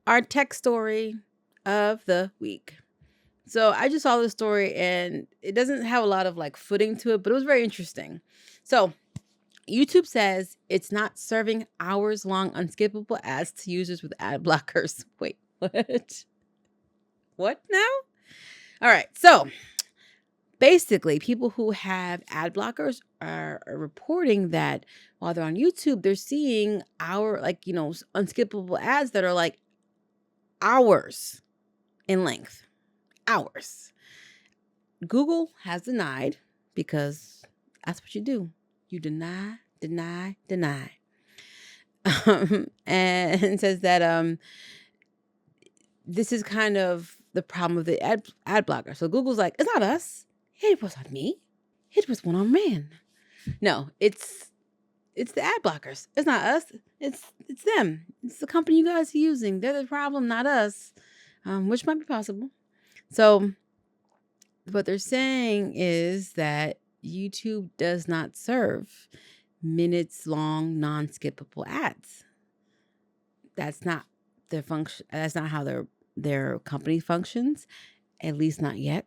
our tech story of the week. So I just saw this story and it doesn't have a lot of like footing to it, but it was very interesting. So YouTube says it's not serving hours-long unskippable ads to users with ad blockers. Wait, what? What now? All right, so basically, people who have ad blockers are reporting that while they're on YouTube, they're seeing unskippable ads that are like hours in length. Hours. Google has denied, because that's what you do. You deny. And says that this is kind of the problem with the ad blocker. So Google's like, it's not us. It was not me. It was one man. No, it's the ad blockers. It's not us. It's them. It's the company you guys are using. They're the problem, not us. Which might be possible. So what they're saying is that YouTube does not serve minutes long, non-skippable ads. That's not their function. That's not how their company functions, at least not yet.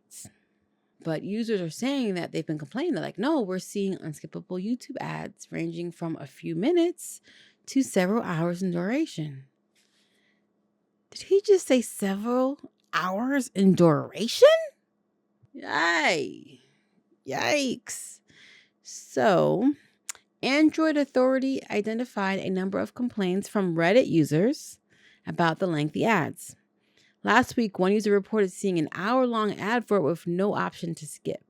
But users are saying that they've been complaining. They're like, no, we're seeing unskippable YouTube ads ranging from a few minutes to several hours in duration. Did he just say several hours in duration? Yikes. So, Android Authority identified a number of complaints from Reddit users about the lengthy ads. Last week, one user reported seeing an hour-long advert with no option to skip.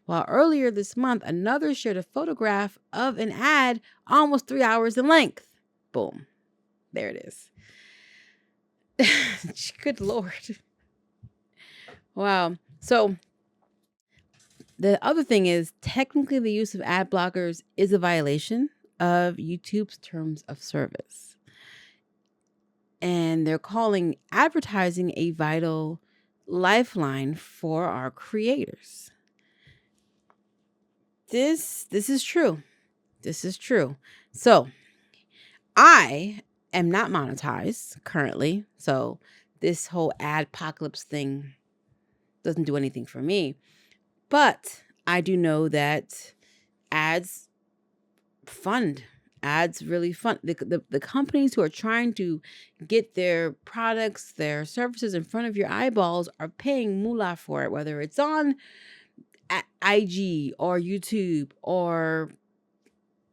While earlier this month, another shared a photograph of an ad almost 3 hours in length. Boom. There it is. Good Lord. Wow. So the other thing is, technically the use of ad blockers is a violation of YouTube's terms of service. And they're calling advertising a vital lifeline for our creators. This is true. This is true. So I am not monetized currently. So this whole adpocalypse thing doesn't do anything for me. But I do know that ads really fund the companies who are trying to get their products, their services in front of your eyeballs are paying moolah for it, whether it's on IG or YouTube or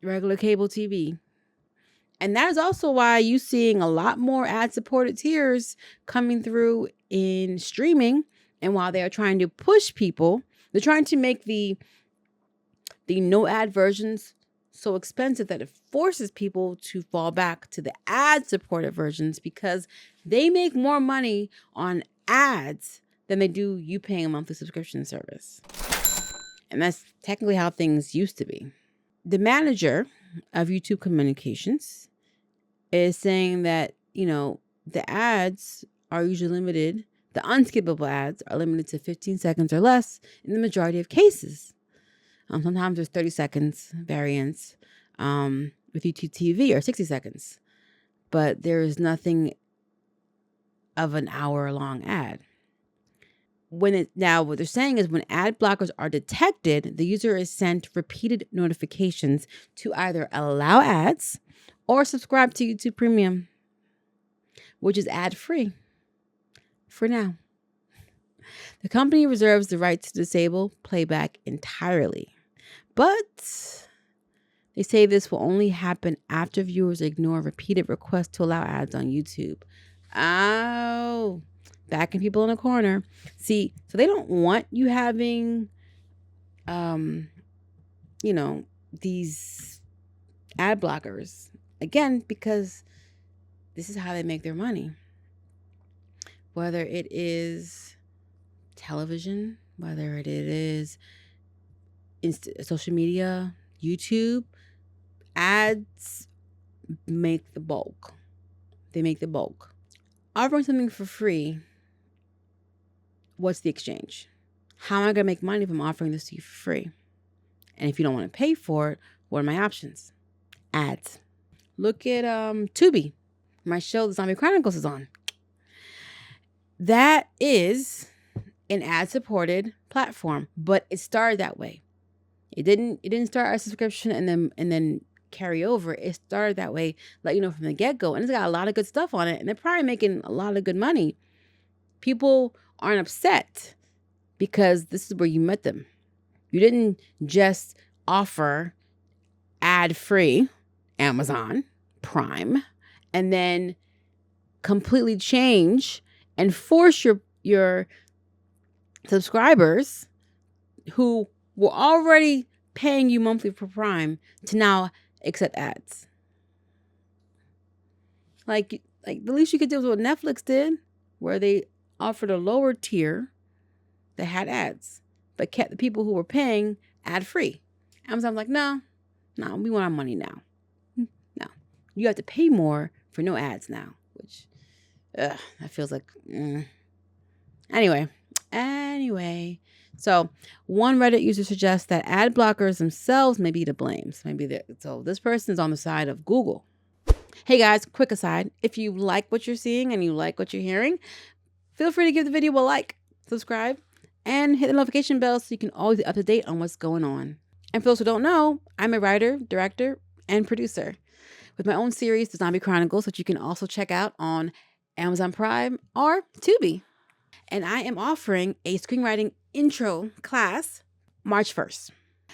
regular cable TV. And that is also why you're seeing a lot more ad-supported tiers coming through in streaming. And while they are trying to push people, they're trying to make the no ad versions so expensive that it forces people to fall back to the ad-supported versions because they make more money on ads than they do you paying a monthly subscription service. And that's technically how things used to be. The manager of YouTube Communications is saying that, the ads are usually limited. The unskippable ads are limited to 15 seconds or less in the majority of cases. Sometimes there's 30 seconds variants with YouTube TV or 60 seconds. But there is nothing of an hour-long ad. What they're saying is when ad blockers are detected, the user is sent repeated notifications to either allow ads or subscribe to YouTube Premium, which is ad-free for now. The company reserves the right to disable playback entirely, but they say this will only happen after viewers ignore repeated requests to allow ads on YouTube. Oh, backing people in a corner. See, so they don't want you having, these ad blockers. Again, because this is how they make their money. Whether it is television, whether it is social media, YouTube, ads make the bulk. They make the bulk. Offering something for free, what's the exchange? How am I going to make money if I'm offering this to you for free? And if you don't want to pay for it, what are my options? Ads. Look at Tubi. My show, The Zombie Chronicles, is on. That is an ad-supported platform, but it started that way. It didn't start as a subscription and then carry over. It started that way, let you know from the get-go. And it's got a lot of good stuff on it. And they're probably making a lot of good money. People aren't upset because this is where you met them. You didn't just offer ad-free Amazon Prime and then completely change and force your subscribers who were already paying you monthly for Prime to now accept ads. Like the least you could do was what Netflix did, where they offered a lower tier that had ads, but kept the people who were paying ad free. Amazon's like, no, we want our money now. No, you have to pay more for no ads now, which that feels like. Anyway. So one Reddit user suggests that ad blockers themselves may be to blame. So this person is on the side of Google. Hey guys, quick aside. If you like what you're seeing and you like what you're hearing, feel free to give the video a like, subscribe, and hit the notification bell so you can always be up to date on what's going on. And for those who don't know, I'm a writer, director, and producer with my own series, The Zombie Chronicles, which you can also check out on Amazon Prime or Tubi. And I am offering a screenwriting intro class March 1st.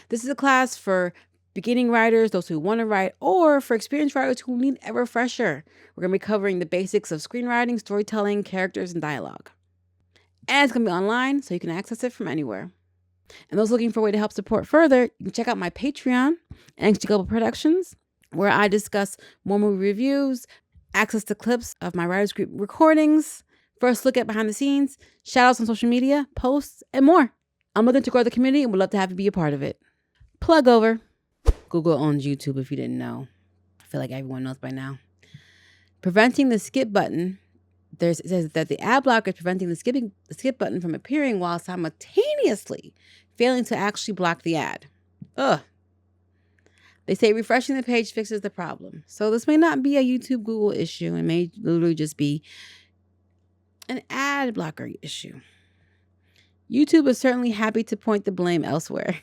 This is a class for beginning writers, those who want to write, or for experienced writers who need a refresher. We're going to be covering the basics of screenwriting, storytelling, characters, and dialogue. And it's going to be online, so you can access it from anywhere. And those looking for a way to help support further, you can check out my Patreon, NXG Global Productions, where I discuss more movie reviews, access to clips of my writers group recordings, first look at behind the scenes, shout-outs on social media, posts, and more. I'm looking to grow the community and would love to have you be a part of it. Plug over. Google owns YouTube if you didn't know. I feel like everyone knows by now. Preventing the skip button. It says that the ad blocker is preventing the skip button from appearing while simultaneously failing to actually block the ad. Ugh. They say refreshing the page fixes the problem. So this may not be a YouTube Google issue. It may literally just be an ad blocker issue. YouTube is certainly happy to point the blame elsewhere.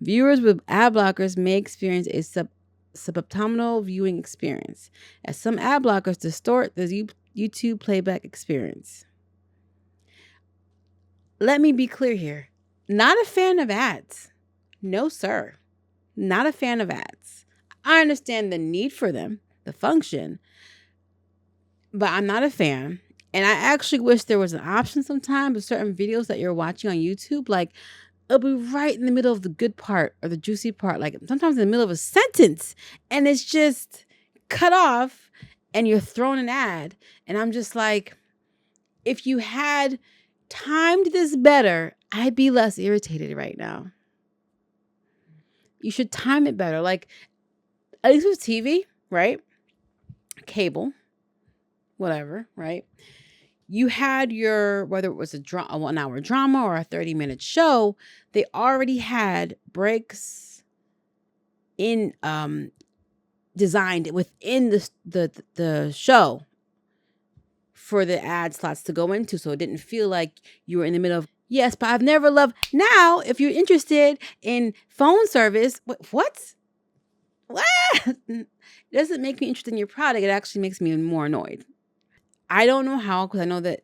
Viewers with ad blockers may experience a suboptimal viewing experience, as some ad blockers distort the YouTube playback experience. Let me be clear here. Not a fan of ads. No, sir. Not a fan of ads. I understand the need for them, the function, but I'm not a fan. And I actually wish there was an option sometimes with certain videos that you're watching on YouTube. Like, it'll be right in the middle of the good part or the juicy part, like sometimes in the middle of a sentence, and it's just cut off and you're thrown an ad. And I'm just like, if you had timed this better, I'd be less irritated right now. You should time it better. Like, at least with TV, right? Cable, whatever, right? You had your, whether it was a 1-hour drama or a 30-minute show, they already had breaks in designed within the show for the ad slots to go into, so it didn't feel like you were in the middle of, yes, but I've never loved. Now, if you're interested in phone service, what? It doesn't make me interested in your product. It actually makes me more annoyed. I don't know how, because I know that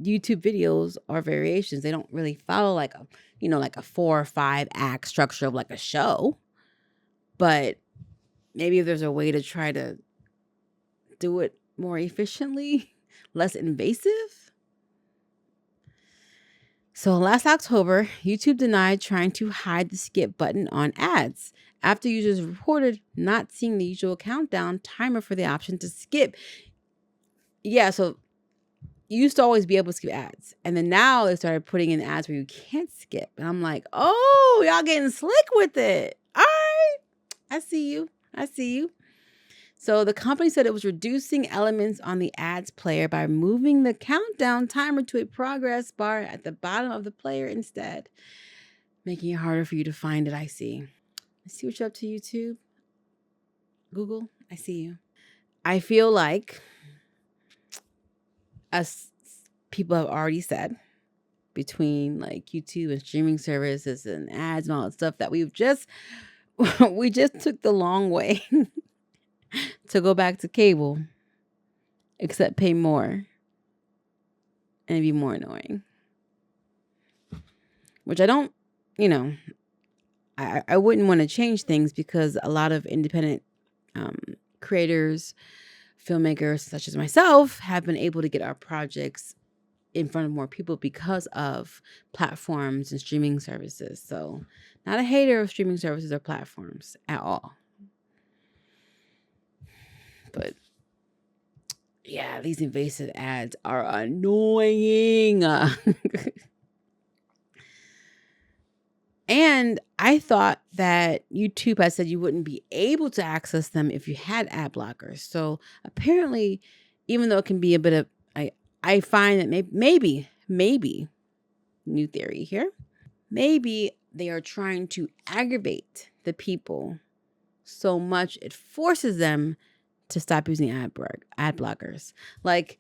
YouTube videos are variations. They don't really follow like a 4 or 5 act structure of like a show. But maybe if there's a way to try to do it more efficiently, less invasive. So last October, YouTube denied trying to hide the skip button on ads after users reported not seeing the usual countdown timer for the option to skip. Yeah, so you used to always be able to skip ads. And then now they started putting in ads where you can't skip. And I'm like, oh, y'all getting slick with it. All right. I see you. So the company said it was reducing elements on the ads player by moving the countdown timer to a progress bar at the bottom of the player instead, making it harder for you to find it. I see what you're up to, YouTube. Google, I see you. I feel like as people have already said, between like YouTube and streaming services and ads and all that stuff, that we just took the long way to go back to cable, except pay more and be more annoying. Which I don't, I wouldn't want to change things, because a lot of independent creators, filmmakers such as myself, have been able to get our projects in front of more people because of platforms and streaming services. So, not a hater of streaming services or platforms at all. But yeah, these invasive ads are annoying. And I thought that YouTube had said you wouldn't be able to access them if you had ad blockers. So apparently, even though it can be a bit of, I find that maybe, new theory here, maybe they are trying to aggravate the people so much it forces them to stop using ad blockers. Like,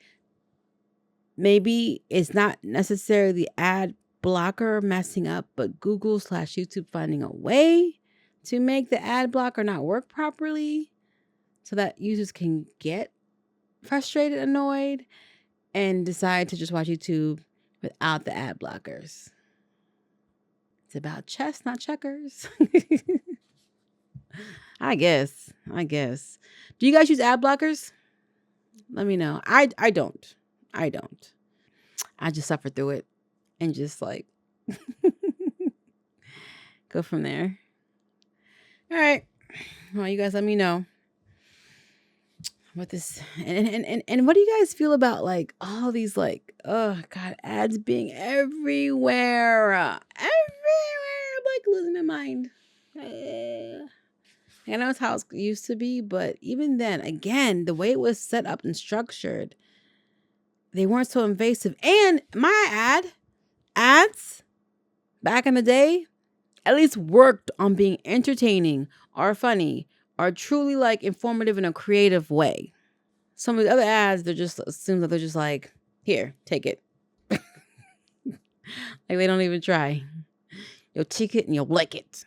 maybe it's not necessarily the ad blocker messing up, but Google/YouTube finding a way to make the ad blocker not work properly so that users can get frustrated, annoyed, and decide to just watch YouTube without the ad blockers. It's about chess, not checkers. I guess. Do you guys use ad blockers? Let me know. I don't. I just suffer through it and just like go from there. All right. Well, you guys let me know what this and what do you guys feel about like all these like, oh God, ads being everywhere. Everywhere. I'm like losing my mind. I know it's how it used to be, but even then, again, the way it was set up and structured, they weren't so invasive. And my ads back in the day at least worked on being entertaining or funny or truly like informative in a creative way. Some of the other ads, seems like they're just like, here, take it. Like they don't even try. You'll take it and you'll like it.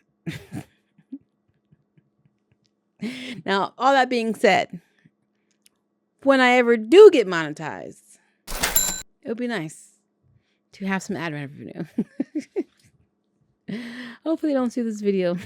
Now, all that being said, when I ever do get monetized, it would be nice to have some ad revenue. Hopefully they don't see this video.